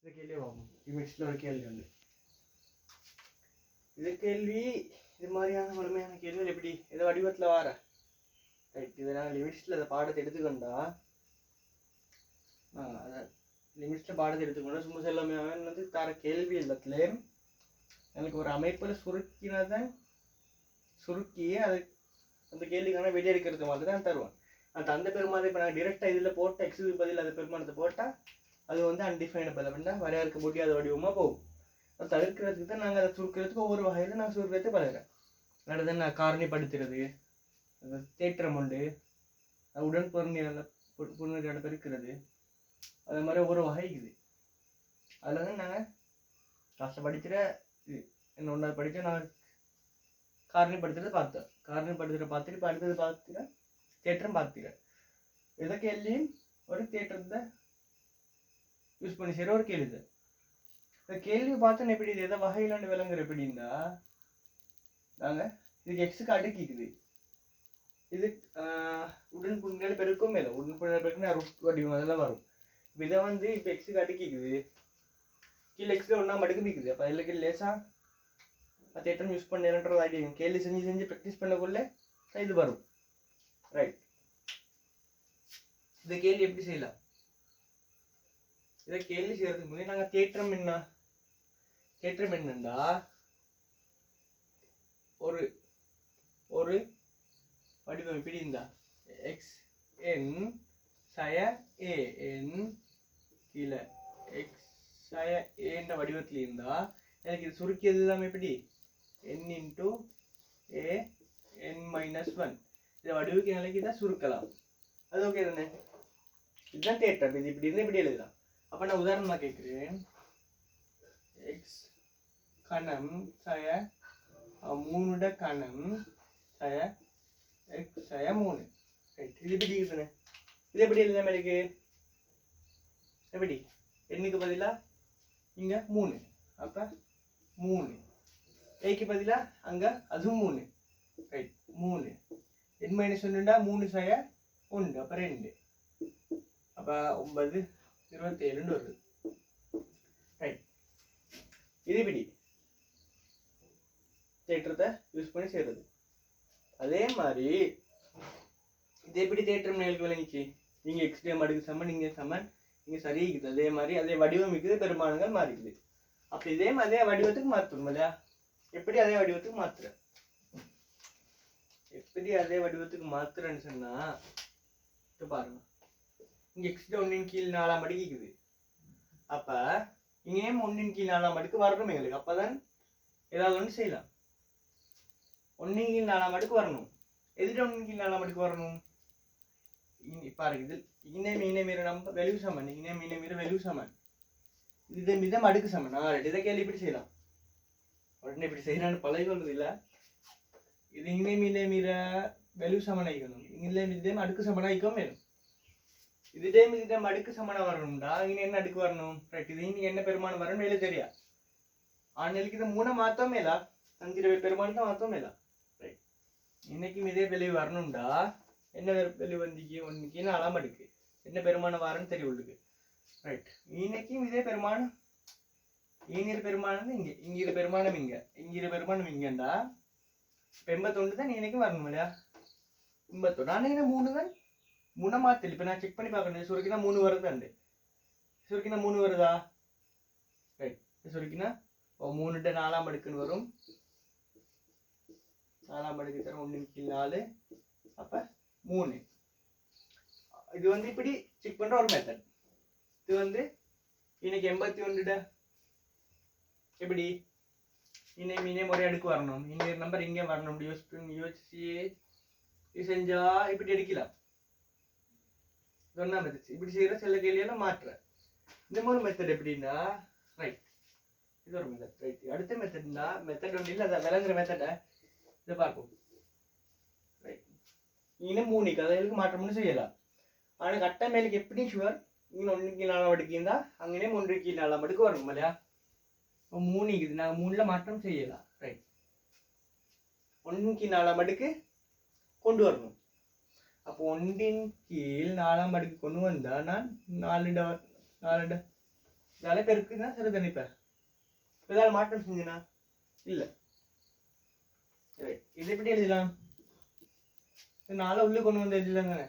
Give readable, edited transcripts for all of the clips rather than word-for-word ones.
இந்த கேள்வி பார்ப்போம். லிமிட்ஸில் ஒரு கேள்வி உண்டு. இது கேள்வி இது மாதிரியான முழுமையான கேள்விகள் எப்படி எதை வடிவத்தில் வார ரைட். இதை நாங்கள் லிமிட்ஸில் அதை பாடத்தை எடுத்துக்கொண்டா அதை லிமிட்ஸில் பாடத்தை எடுத்துக்கொண்டா சும்மா செல்லாமே வந்து தர கேள்வி எல்லாத்துலேயும் எனக்கு ஒரு அமைப்பில் சுருக்கி அது அந்த கேள்விக்கான வெளியெடுக்கிறது மாதிரி தான் தருவான். அந்த பெருமாதை இப்போ நாங்கள் டிரெக்டாக இதில் போட்டால் எக்ஸுக்கு பதில் அந்த பெருமானத்தை போட்டால் அது வந்து அன்டிஃபைனபிள் அப்படின்னா வரையறுக்க முடியாத வடிவமாக போகும். அதை தவிர்க்கிறதுக்கு தான் நாங்கள் அதை சுருக்கிறதுக்கு ஒவ்வொரு வகையில் நான் சுருக்கிறதுக்கு பழகிறேன். அடுத்து நான் காரணிப்படுத்துறது, தேற்றம் உண்டு, உடன் பொருளியோட பெருக்கிறது, அது மாதிரி ஒவ்வொரு வகை இருக்குது. அதில் தான் நாங்கள் கிளாஸில் படிக்கிற இது என்ன ஒன்றாவது படித்தா நான் காரணிப்படுத்துறதை பார்த்தேன். காரணிப்படுத்துகிற பார்த்துட்டு இப்போ அடுத்தது பார்த்துக்கிறேன் தேற்றம் பார்த்துக்கிறேன். எதை கேள்வியும் ஒரு தேற்றத்தை யூஸ் பண்ணி செய்கிற ஒரு கேள்வி தான். இந்த கேள்வி பார்த்தோன்னு எப்படி இது எதை வகையிலாண்டு விளங்குற எப்படின்னா நாங்கள் இதுக்கு எக்ஸுக்கு அடுக்கிக்குது. இது உடன் புண்ணியால் பெருக்கும் மேலே உடன் புண்ணியால் பெருக்குன்னா ருட் வடிவம் அதெல்லாம் வரும். இதை வந்து இப்போ எக்ஸுக்கு அடுக்கிக்குது, கீழே எக்ஸுக்கு ஒன்றா மடுக்குமிக்குது. அப்போ அதில் கீழே லேசாக தேற்றம் யூஸ் பண்ணேன்றது ஐடியா கேள்வி செஞ்சு ப்ராக்டிஸ் பண்ணக்குள்ளே இது வரும். ரைட். இந்த கேள்வி எப்படி செய்யலாம்? இதை கேள்வி செய்யறதுக்கு முன்னாடி நாங்கள் தேற்றம் என்னண்டா ஒரு ஒரு வடிவம் இப்படி இருந்தா எக்ஸ் என் சய ஏ என் கீழே எக்ஸ் சய ஏன்ற வடிவத்தில் இருந்தா எனக்கு இது சுருக்கியது எல்லாமே எப்படி n into A n minus 1 இதை வடிவுக்கு நிலைக்கு தான் சுருக்கலாம். அது ஓகே தானே? இதுதான் தேற்றம். இது இப்படி இருந்தால் இப்படி எழுதலாம். அப்போ நான் உதாரணமாக கேட்குறேன், எக்ஸ் கணம் சய 3 கணம் சய எக்ஸ் சய 3. ரைட். இது எப்படி இருக்குதுண்ணே? இது எப்படி எழுதாம இருக்கு? எப்படி எண்ணுக்கு பதிலாக இங்கே 3, அப்போ 3 ஏக்கு பதிலாக அங்கே அதுவும் 3. ரைட். 3 n மைனஸ் 1 3 சய 1 அப்போ 2 அப்போ 9 27 வருது. ரைட். இது இப்படி தேற்றத்தை யூஸ் பண்ணி செய்கிறது. அதே மாதிரி இது எப்படி தேற்றம் நிலைக்கு விளங்கிச்சு? நீங்கள் எக்ஸ்ட்ரீம் அடுக்கு சமன், நீங்கள் சமன், நீங்கள் சரிக்குது. அதே மாதிரி அதே வடிவம் இருக்குது, பெருமானங்கள் மாறிக்குது. அப்போ இதே மாதிரி அதே வடிவத்துக்கு மாற்றணும் இல்லையா? எப்படி அதே வடிவத்துக்கு மாற்றுறேன்? எப்படி அதே வடிவத்துக்கு மாற்றுறேன்னு சொன்னால் இப்போ பாருங்க, இங்கே எக்ஸ்ட்ரா 1 கீழ் 4 அடுக்கிக்குது. அப்போ இங்கேயும் 1 கீழ் 4 அடுக்கு வரணும் எங்களுக்கு. அப்போ தான் ஏதாவது ஒன்று செய்யலாம். 1 கீழ் 4 அடுக்கு வரணும். எதிர்த்து 1 கீழ் 4 அடுக்கு வரணும். பாருங்க, இது இணை மீற நம்ம வெளிவு சமன், இணை மீற வெளிவு சமன், இது மிதம் அடுக்கு சமன். இதை கேள்வி இப்படி செய்யலாம். உடனே இப்படி செய்யறான்னு பழகி கொள்வது இல்லை. இது இணை மீற வெளிவு சமனாயிக்கணும், இதே அடுக்கு சமனாயிக்கும் வேணும். இதே அடுக்கு சமனா வரணும்டா இங்க என்ன அடுக்கு வரணும்? ரைட். இது இங்க என்ன பெருமானம் வரணும் வெளியே தெரியா. ஆண்களுக்கு இதை 3 மாத்தமேலா, 5 பெருமானத்தை மாத்தமேலா. ரைட். இன்னைக்கும் இதே வெளியே வரணும்டா என்ன வெளியே வந்திக்கு 1 4 அடுக்கு என்ன பெருமானம் வரன்னு தெரிய உள்ளுக்கு. ரைட். இன்னைக்கும் இதே பெருமானம் இங்கிற பெருமானம் இங்கே, இங்கிற பெருமானம் இங்கிற பெருமானம் இங்கண்டா 81 தான் இன்னைக்கும் வரணும் இல்லையா? 81 ஆனால் என்ன 3 தான் 3 மாத்தல. இப்போ நான் செக் பண்ணி பார்க்கணும். சுருக்கினா 3 வருதாண்டு. சுருக்கினா 3 வருதா? ரைட். சுருக்கினா 3 4 அடுக்குன்னு வரும். 4 அடுக்கு தர 1 கீழ் 4 அப்போ 3. இது வந்து இப்படி செக் பண்ணுற ஒரு மெத்தட். இது வந்து இன்னைக்கு 81 எப்படி இணை மீனே ஒரே அடுக்கு வரணும், இன்னொரு நம்பர் இங்கே வரணும். யோசிச்சு இது செஞ்சா இப்படி எடுக்கலாம். சொன்னா மெத்தட் இப்படி செய்யற சில கேள்வியெல்லாம் மாற்ற இந்த மூணு மெத்தட் எப்படின்னா ரைட். இது ஒரு மெத்தட். ரைட். அடுத்த மெத்தட்னா மெத்தட் ஒன்று இல்லை, அதை விளங்குற மெத்தடை இதை பார்ப்போம். ரைட். இன்னும் 3 கதைகளுக்கு மாற்றம்னு செய்யலாம். ஆனால் கட்ட மேலுக்கு எப்படி ஷுவர் இங்கே 1 கீழ் 4 அடுக்கு இருந்தால் அங்கேயே 1 கீழ் 4 அடுக்கு வரணும் இல்லையா? 3 இருக்குது, நாங்கள் 3ல் மாற்றம் செய்யலாம். ரைட். 1 கீழ் 4 அடுக்கு கொண்டு வரணும். அப்போ 1 கீழ் 4 அடுக்கு கொண்டு வந்தால் நான் 4 இதால பெருக்குன்னா சரி தானே இப்ப ஏதாவது மாற்றம் செஞ்சுனா இல்ல. இது எப்படி எழுதலாம்? 4 உள்ள கொண்டு வந்து எழுதலாம் தானே.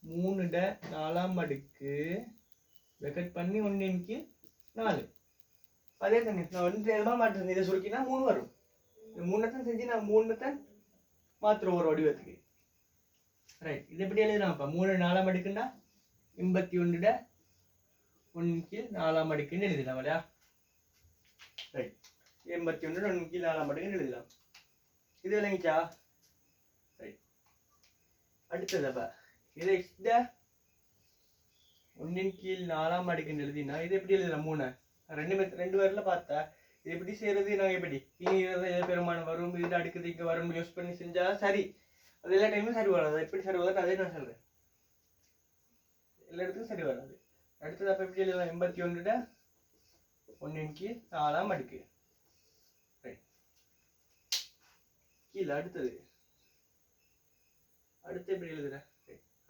3ட 4ஆம் அடுக்கு பிரக்கெட் பண்ணி 1/4. அதே தானே. நான் வந்து எதுமா மாற்றம் இதை சுருக்கினா 3 வரும். 3 செஞ்சு நான் 3 மாத்திரம் ஒரு வடிவத்துக்கு. ரைட். இது எப்படி எழுதலாம்? அப்ப 3 4ஆம் அடுக்குன்னா 81ட 1/4 அடுக்குன்னு எழுதலாம் இல்லையா? ரைட். 81ட 1/4 அடுக்குன்னு எழுதலாம். இது விளங்கிச்சா? ரைட். அடுத்தது அப்ப இது எக்ஸ்ட 1/4 அடுக்குன்னு எழுதினா இது எப்படி எழுதலாம்? 3 ரெண்டு பேர்ல பார்த்தா இது எப்படி செய்யறது? நாங்கள் எப்படி இங்கே பெருமானம் வரும், இது அடுக்குது இங்கே வரும் யூஸ் பண்ணி செஞ்சா சரி. அது எல்லா டைமும் சரி வராது. எப்படி சரி வராது அதே நான் சொல்றேன். எல்லா இடத்துக்கும் சரி வராது. அடுத்தது அப்ப எப்படி எழுதலாம்? 81ட 1/4 அடுக்கு. ரைட். கீழே அடுத்தது எப்படி எழுதுற?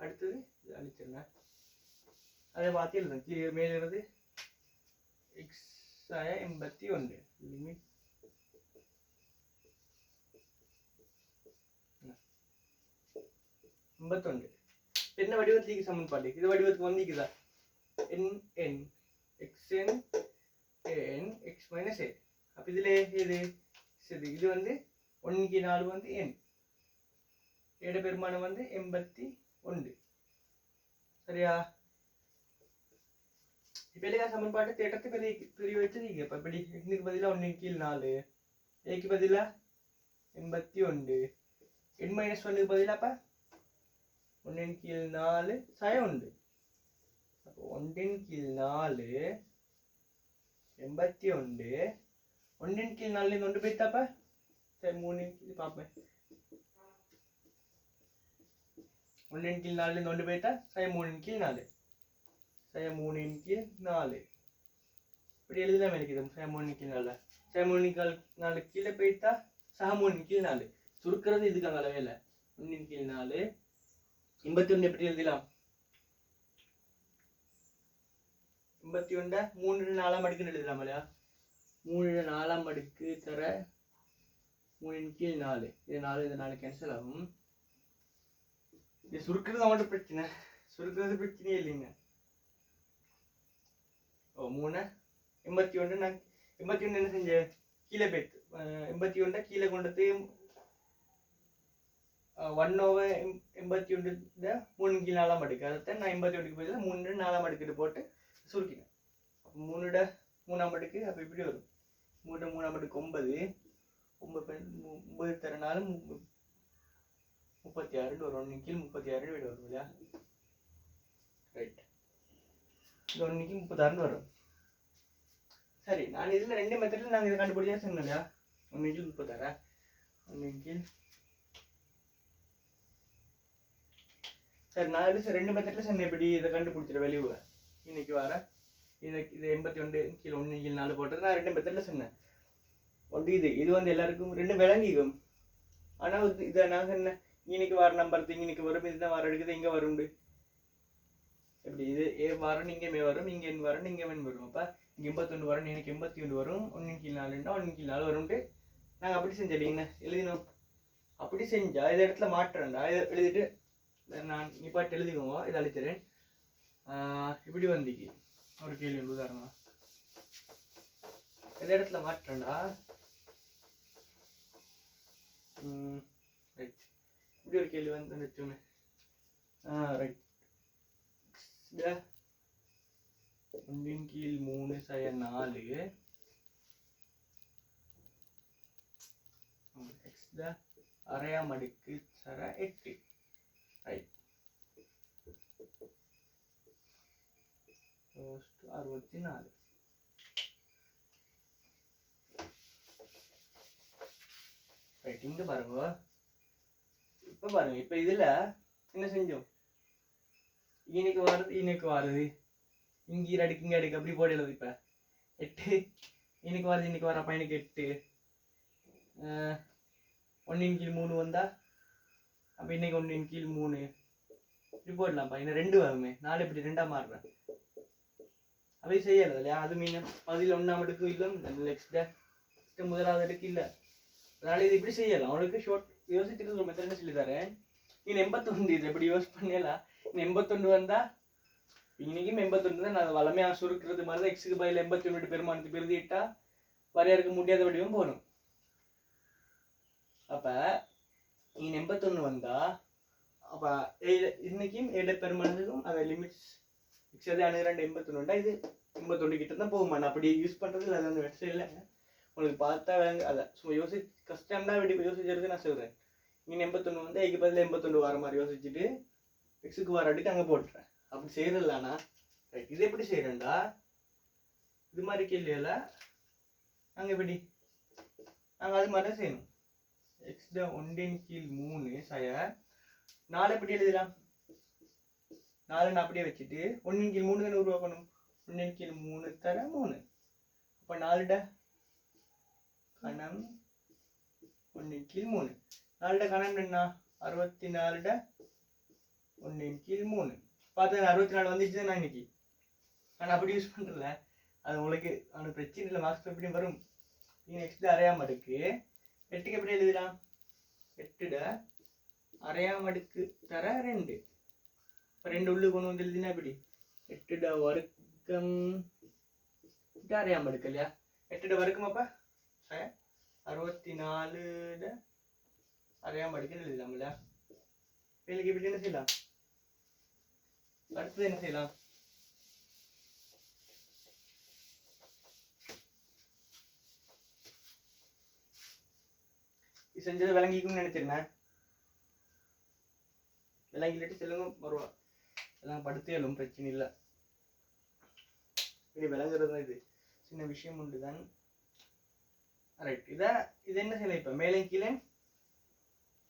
அடுத்தது இது அழிச்சிருங்க. அதை பார்த்து எழுதுங்க. கீழே மேல இருந்து x 81 லிமிட் 81 என்ன வடிவத்துக்கு சமன்பாடு? இது வடிவத்துக்கு வந்துக்குதா? n xn n x minus a. அப்ப இதுல இது சரி, இது வந்து 1/4 வந்து n, ஏட பெருமானம் வந்து 81. சரியா? இப்ப எல்லா சமன்பாட்டு தேட்டத்தை பெரிய வச்சிருக்கீங்க. இப்ப இப்படி x பதிலா 1/4, a பதிலா 81, n minus 1 பதிலா அப்ப 1/4 1. அப்போ 1/4 81, 1/4 ஒன்று போய்த்தாப்ப சரி 3 பார்ப்பேன். 1/4 ஒன்று போய்த்தா சரி 3/4 சரி 3/4 இப்படி எழுதலாம். எனக்கு இது சரி 3/4 சரி 3/4 கீழே போய்த்தா சக 3/4 சுருக்கிறது இதுக்கு அங்கே அளவே இல்லை. 1/4 81 எப்படி எழுதலாம்? 81 3/4 அடுக்குன்னு எழுதலாம் இல்லையா? 3/4 அடுக்கு தர 3/4. இது 4 இது 4 கேன்சல் ஆகும். இது சுருக்கிறது அவங்கள்ட்ட பிரச்சனை, சுருக்கிறது பிரச்சனையே இல்லைங்க. 3 81 நான் 81 என்ன செஞ்சேன்? கீழே போய்த்து 81 கீழே கொண்டது 1/81 3/4 அடுக்கு. அதைத்தான் நான் 81க்கு பதிலாக 3/4 அடுக்கு போட்டு சுருக்கினேன். அப்போ 3/3 அடுக்கு அப்போ இப்படி வரும். 3/3 அடுக்கு 9 9 தர 4 36 வரும். 1/36 வீடு வரும் இல்லையா? ரைட். இது 1/36 வரும். சரி, நான் இதில் 2 மெத்தடில் நாங்கள் இதை கண்டுபிடிச்சா சொன்னோம் இல்லையா? 1/36 1 சரி, நான் இது 2 மெத்தடில் சொன்னேன். எப்படி இதை கண்டுபிடிச்சிட வெளியே இன்னைக்கு வர இது 81 கீழே 1/4 போட்டது நான் 2 மெத்தடில் சொன்னேன். ஒன்று இது வந்து எல்லாருக்கும் 2 விளங்கிக்கும். ஆனால் இதை நான் சொன்னேன் இன்னைக்கு வர நம்பர் இன்னைக்கு வரும், இதுதான் வர எடுக்குது இங்கே வரும். எப்படி இது ஏ வரும் இங்கே மே வரும், இங்கே என் வரும் இங்கே மென் வரும். அப்போ இங்கே 81 வரும், எனக்கு 81 வரும், 1/4ன்னா 1/4 வரும்ட்டு நாங்கள் அப்படி செஞ்சோம். எழுதினோம். அப்படி செஞ்சா இந்த இடத்துல மாற்றேன்டா. இதை எழுதிட்டு நான் பாட்டு எழுதிக்கோங்க. இதை அழிச்சிறேன். இப்படி வந்திக்கு ஒரு கேள்வி உதாரணம். இந்த இடத்துல மாற்றேன்டா. ரைட். இப்படி ஒரு கேள்வி வந்து வச்சுமே. ரைட். 1/3 4 x அரையாம் அடுக்கு சர 8. ரைட். 64. ரைட். இங்க பாருங்க. இப்ப பாருங்க. இப்ப இதுல என்ன செஞ்சோம்? இன்னைக்கு வருது இங்க அடுக்கு இங்க அடுக்கு அப்படி போடல. இப்ப 8 இன்னைக்கு வர அப்ப எனக்கு 8 1/3 வந்தா அப்ப இன்னைக்கு 1/3 இப்படி போடலாம்ப்பா. இன்னும் 2 வருமே. 4 இப்படி 2ஆ மாறுறேன். அவை செய்யலை இல்லையா? அது மீன் பதில் 1ஆம் அடுக்கு இல்லை, நெக்ஸ்ட் முதலாவது அடுக்கு இல்லை. அதனால இது இப்படி செய்யலாம். அவனுக்கு ஷோர்ட் யோசிச்சுட்டு ஒரு மெத்தட் சொல்லி தரேன். நீ 81 இது எப்படி யோசி பண்ணலாம். நீ 81 வந்தா இன்னைக்கும் 81 தான். நான் வளமையாக சுருக்கிறது மாதிரி தான். எக்ஸுக்கு பதில் 81 பெருமானத்துக்கு பெருதிட்டா வரையறுக்க முடியாத வடிவம் போகணும். அப்ப நீ 81 வந்தா அப்ப இன்னைக்கும் ஏட பெருமானத்துக்கும் அந்த லிமிட்ஸ் எக்ஸ் அது 81 உண்டா, இது 81 கிட்ட தான் போகுமா. நான் அப்படி யூஸ் பண்றது இல்லை, அது அந்த வெப்சைட்ல உங்களுக்கு பார்த்தா அதை சும்மா கஷ்டம் தான் வெடி யோசிச்சிருக்கு. நான் சொல்றேன், நீ 81 வந்து ஐக்கு பதில் 81 வர மாதிரி யோசிச்சுட்டு எக்ஸுக்கு வர அடுக்கு அங்கே போட்டுறேன். அப்படி செய்யறதில்லானா ரைட். இது எப்படி செய்யறேன்டா, இது மாதிரி கேள்வியில நாங்கள் எப்படி நாங்கள் அது மாதிரி தான் செய்யணும். எக்ஸ் 1/3 சய 4 எப்படி எழுதலாம். 4 நான் அப்படியே வச்சுட்டு 1/3 தானே உருவாக்கணும். 1/3 தர 3. அப்போ 4 கணம் 1/3. 4 கணம் என்ன 64 1/3 பார்த்தா 64 வந்துச்சு தான். நான் இன்னைக்கு ஆனால் அப்படி யூஸ் பண்ணுறல, அது உங்களுக்கு அவனுக்கு பிரச்சனை இல்லை. மார்க்ஸ் எப்படி வரும். நீ நெக்ஸ்ட் அரையாம் அடுக்கு 8க்கு எப்படி எழுதலாம். 8 அரையாம் அடுக்கு தர 2. இப்போ 2 உள்ளு கொண்டு வந்து எழுதினா எப்படி 8 வர்க்கம் அரையாம் அடுக்கு இல்லையா. 8 வர்க்கம் அப்போ 64 அரையாம் அடுக்குன்னு எழுதலாம் இல்லையா. வேலைக்கு எப்படி என்ன செய்யலாம். அடுத்தது என்ன செய்யலாம். செஞ்சது விளங்கிக்கும்னு நினைச்சிருந்தேன். விளங்கிட்டு செல்லுங்க வருவா. எல்லாம் படுத்தேலும் பிரச்சனை இல்லை. இது விளங்குறது தான். இது சின்ன விஷயம் உண்டு தான். ரைட். இது என்ன செய்யலாம். இப்போ மேலே கீழே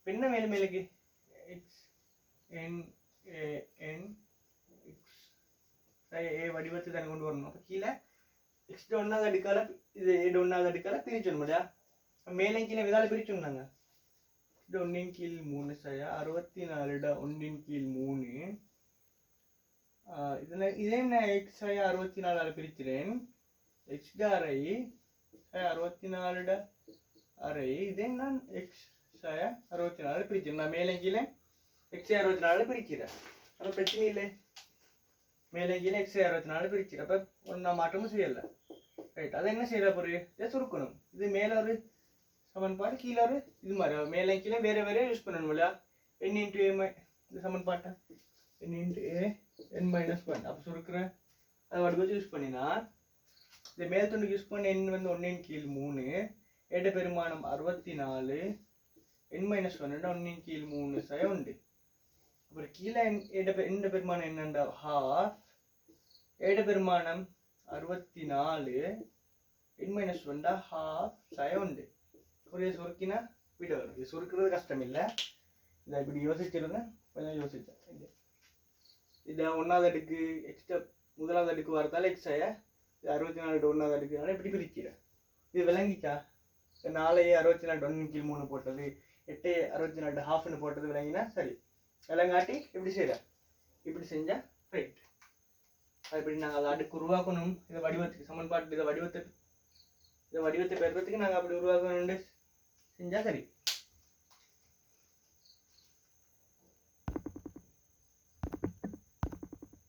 என்ன மேலே மேலுக்கு எக்ஸ் என் என் எக்ஸ் ஏ வடிவத்தை தானே கொண்டு வரணும். அப்போ கீழே எக்ஸ் 1ஆவது அடுக்கால இது 1ஆவது அடுக்கால பிரிச்சணும் இல்லையா. மேலே கீழே விதால பிரிச்சோம்னாங்க. 1/3 சய 64 1/3. இதுல இதே நான் எக்ஸ் 64 பிரிக்கிறேன். எக்ஸ் அரை 64 அரை. இதே நான் எக்ஸ் 64 பிரிக்கிறேன். நான் மேலே கீழே எக்ஸ் 64 பிரிக்கிறேன். அப்போ பிரச்சனை இல்லை. மேலே கீழே எக்ஸ் 64 பிரிக்கிறேன். அப்போ ஒன்றா மாற்றமும் செய்யலை. ரைட். அதை என்ன செய்யற பொருள் இதை சுருக்கணும். இது மேலே ஒரு சமன்பாடு, கீழே ஒரு இது மாதிரி மேலே கீழே வேற வேற யூஸ் பண்ணணும் இல்லையா. n × a இந்த சமன்பாட்டை n × a n-1 அப்போ சுருக்கிறேன். அதை வடிவத்தை யூஸ் பண்ணினா இந்த மேல் துண்டுக்கு யூஸ் பண்ண n வந்து 1/3 ஏட பெருமானம் 64 n-1 1/3 சய உண்டு. அப்புறம் கீழே எந்த பெருமானம் என்னண்டா ஹாஃப் ஏட பெருமானம் 64 n-1 ஹாஃப் சய உண்டு. ஒரு சுருக்கினா விட வரும். இது சுருக்கிறது கஷ்டம் இல்லை. இதை இப்படி யோசிச்சிருங்க. கொஞ்சம் யோசிச்சேன். இதை 1ஆவது அடுக்கு எக்ஸ்ட்ரா முதலாவது அடுக்கு வரதால எக்ஸ் 64 1ஆவது அடுக்குனால இப்படி பிரிக்கிறேன். இது விளங்கிச்சா. 4 64 1/3 போட்டது 8 64 ஹாஃப்னு போட்டது விளங்கினா சரி. விளங்காட்டி எப்படி செய்யற இப்படி செஞ்சா ரைட். அது இப்படி நாங்கள் அதை அடுக்கு உருவாக்கணும். இதை வடிவத்துக்கு சமன்பாட்டு இதை வடிவத்தை பெறுறதுக்கு நாங்கள் அப்படி உருவாக்கணும்னு செஞ்சா சரி.